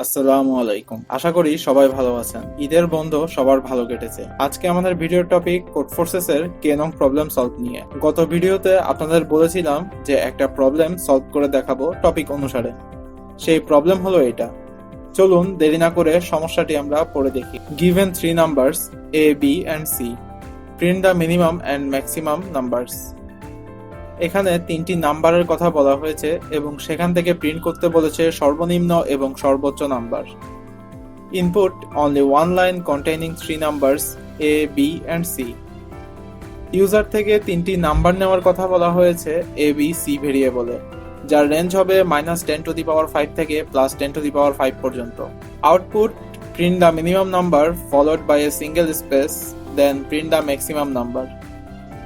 আসসালামু আলাইকুম। আশা করি সবাই ভালো আছেন। ঈদের বন্ধ সবার ভালো কেটেছে। আজকে আমাদের ভিডিওর টপিক কোডফোর্সেস এর কেনং প্রবলেম সলভ নিয়ে। গত ভিডিওতে আপনাদের বলেছিলাম যে একটা প্রবলেম সলভ করে দেখাবো টপিক অনুসারে। সেই প্রবলেম হলো এটা। চলুন দেরি না করে সমস্যাটি আমরা পড়ে দেখি। Given three numbers a, b and c. Print the minimum and maximum numbers. এখানে তিনটি নাম্বারের কথা বলা হয়েছে এবং সেখান থেকে প্রিন্ট করতে বলেছে সর্বনিম্ন এবং সর্বোচ্চ number. Input only one line containing three numbers A, B and C. User থেকে তিনটি নাম্বার নেওয়ার কথা বলা হয়েছে এ, বি, সি ভেরিয়েবলে, যার রেঞ্জ হবে -10⁵ থেকে +10⁵ পর্যন্ত। Output print the minimum number followed by a single space, then print the maximum number.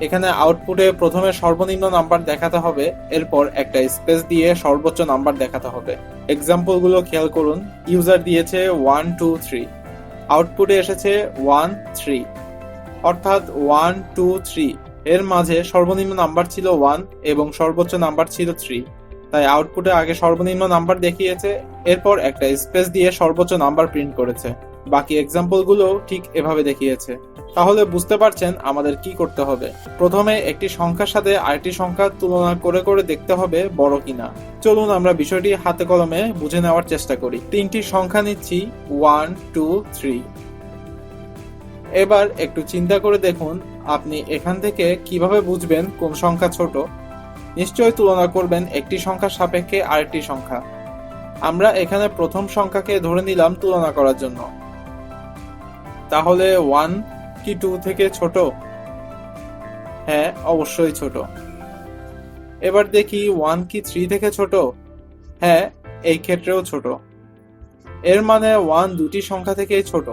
এখানে আউটপুটে প্রথমে সর্বনিম্ন নাম্বার দেখাতে হবে, এরপর একটা স্পেস দিয়ে সর্বোচ্চ নাম্বার দেখাতে হবে। এক্সাম্পলগুলো খেয়াল করুন। ইউজার দিয়েছে 1 2 3, আউটপুটে এসেছে 1 3, অর্থাৎ 1 2 3 এর মাঝে সর্বনিম্ন নাম্বার ছিল 1 এবং সর্বোচ্চ নাম্বার ছিল 3, তাই আউটপুটে আগে সর্বনিম্ন নাম্বার দেখিয়েছে, এরপর একটা স্পেস দিয়ে সর্বোচ্চ নাম্বার প্রিন্ট করেছে। বাকি এক্সাম্পলগুলো ঠিক এভাবে দেখিয়েছে। তাহলে বুঝতে পারছেন আমাদের কি করতে হবে। প্রথমে একটি সংখ্যার সাথে আরেকটি সংখ্যা তুলনা করে করে দেখতে হবে বড় কিনা। চলুন আমরা বিষয়টি হাতে কলমে বুঝে নেওয়ার চেষ্টা করি। তিনটি সংখ্যা নিচ্ছি 1 2 3। এবার একটু চিন্তা করে দেখুন আপনি এখান থেকে কিভাবে বুঝবেন কোন সংখ্যা ছোট। নিশ্চয়ই তুলনা করবেন একটি সংখ্যার সাপেক্ষে আরেকটি সংখ্যা। আমরা এখানে প্রথম সংখ্যাকে ধরে নিলাম তুলনা করার জন্য। তাহলে 1 কি 2 থেকে ছোট? হ্যাঁ, অবশ্যই ছোট। এবার দেখি 1 কি 3 থেকে ছোট? হ্যাঁ, এই ক্ষেত্রেও ছোট। এর মানে 1 দুটি সংখ্যা থেকেই ছোট,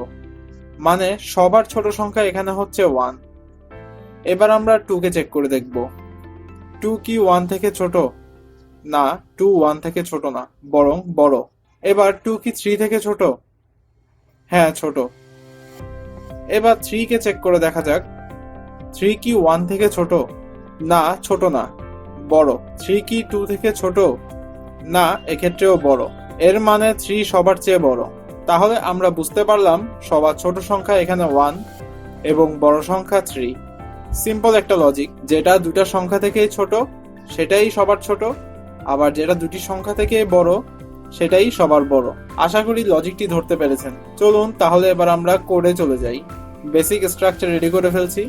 মানে সবার ছোট সংখ্যা এখানে হচ্ছে 1। এবার আমরা 2 কে চেক করে দেখব। 2 কি 1 থেকে ছোট? না, 2 1 থেকে ছোট না, বরং বড়। এবার 2 কি 3 থেকে ছোট? হ্যাঁ, ছোট। এবার 3 কে চেক করে দেখা যাক। 3 কি 1 থেকে ছোট? না, ছোট না, বড়। 3 কি 2 থেকে ছোট? না, এক্ষেত্রেও বড়। এর মানে 3 সবার চেয়ে বড়। তাহলে আমরা বুঝতে পারলাম সবার ছোট সংখ্যা এখানে 1 এবং বড় সংখ্যা 3। সিম্পল একটা লজিক। যেটা দুটা সংখ্যা থেকেই ছোট সেটাই সবার ছোট, আবার যেটা দুটি সংখ্যা থেকে বড় সেটাই সবার বড়। আশা করি লজিকটি ধরতে পেরেছেন। চলুন তাহলে এবার আমরা কোডে চলে যাই। বেসিক স্ট্রাকচার রেডি করে ফেলছি।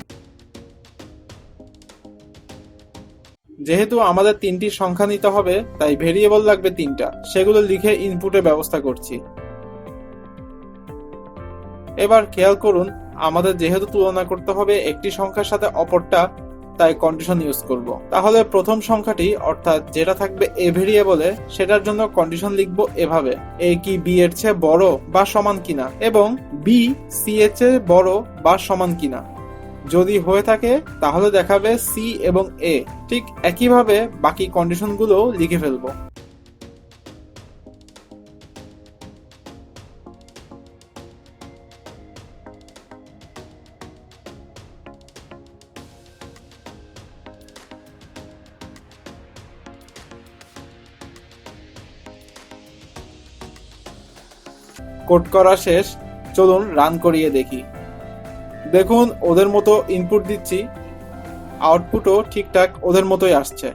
যেহেতু আমাদের তিনটি সংখ্যা নিতে হবে তাই ভেরিয়েবল লাগবে তিনটা, সেগুলো লিখে ইনপুটে ব্যবস্থা করছি। এবার খেয়াল করুন আমাদের যেহেতু তুলনা করতে হবে একটি সংখ্যার সাথে অপরটা, তাই কন্ডিশন ইউজ করব। তাহলে প্রথম সংখ্যাটি অর্থাৎ যেটা থাকবে এ ভেরিয়েবলে সেটার জন্য কন্ডিশন লিখব এভাবে: এ কি বি এর চেয়ে বড় বা সমান কিনা, এবং বি সি এর চেয়ে বড় বা সমান কিনা। যদি হয়ে থাকে তাহলে দেখাবে সি এবং এ। ঠিক একইভাবে বাকি কন্ডিশনগুলো লিখে ফেলবো। কোড করা শেষ, চলুন রান করিয়ে দেখি। দেখুন ওদের মতো ইনপুট দিচ্ছি, আউটপুটও ঠিকঠাক ওদের মতোই আসছে।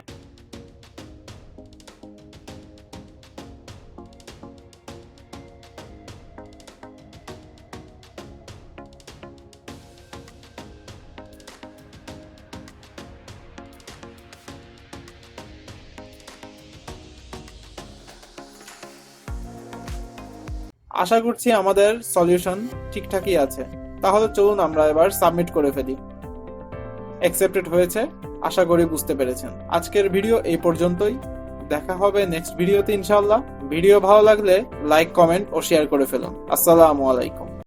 আশা করছি আমাদের সলিউশন ঠিকঠাকই আছে। তাহলে চলুন আমরা এবার সাবমিট করে ফেলি। অ্যাকসেপ্টেড হয়েছে, আশা করি বুঝতে পেরেছেন। আজকের ভিডিও এই পর্যন্তই। দেখা হবে নেক্সট ভিডিওতে ইনশাআল্লাহ। ভিডিও ভালো লাগলে লাইক, কমেন্ট ও শেয়ার করে ফেলুন। আসসালামু আলাইকুম।